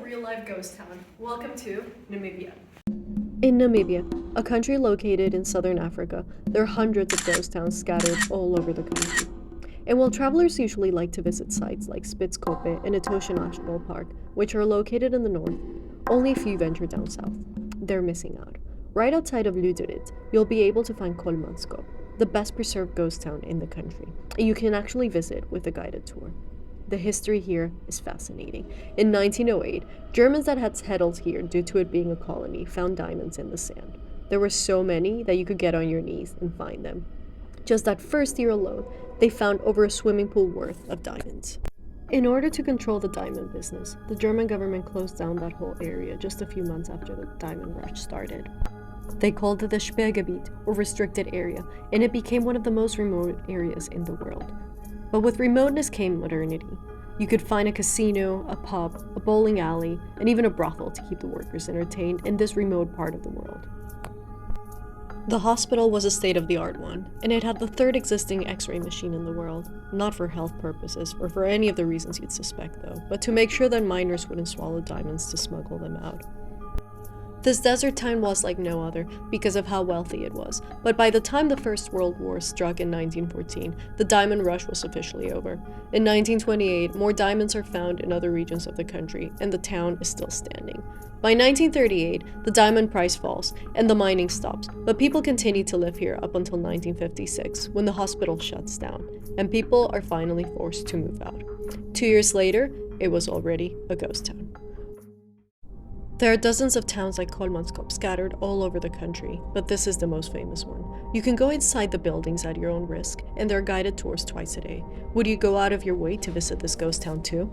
real-life ghost town. Welcome to Namibia. In Namibia, a country located in southern Africa, there are hundreds of ghost towns scattered all over the country. And while travelers usually like to visit sites like Spitzkoppe and Etosha National Park, which are located in the north, only a few venture down south. They're missing out. Right outside of Lüderitz, you'll be able to find Kolmanskop, the best preserved ghost town in the country, and you can actually visit with a guided tour. The history here is fascinating. In 1908, Germans that had settled here due to it being a colony found diamonds in the sand. There were so many that you could get on your knees and find them. Just that first year alone, they found over a swimming pool worth of diamonds. In order to control the diamond business, the German government closed down that whole area just a few months after the diamond rush started. They called it the Sperrgebiet, or restricted area, and it became one of the most remote areas in the world. But with remoteness came modernity. You could find a casino, a pub, a bowling alley, and even a brothel to keep the workers entertained in this remote part of the world. The hospital was a state-of-the-art one, and it had the third existing X-ray machine in the world. Not for health purposes, or for any of the reasons you'd suspect though, but to make sure that miners wouldn't swallow diamonds to smuggle them out. This desert town was like no other because of how wealthy it was, but by the time the First World War struck in 1914, the diamond rush was officially over. In 1928, more diamonds are found in other regions of the country, and the town is still standing. By 1938, the diamond price falls, and the mining stops, but people continue to live here up until 1956, when the hospital shuts down, and people are finally forced to move out. 2 years later, it was already a ghost town. There are dozens of towns like Kolmanskop scattered all over the country, but this is the most famous one. You can go inside the buildings at your own risk, and there are guided tours twice a day. Would you go out of your way to visit this ghost town too?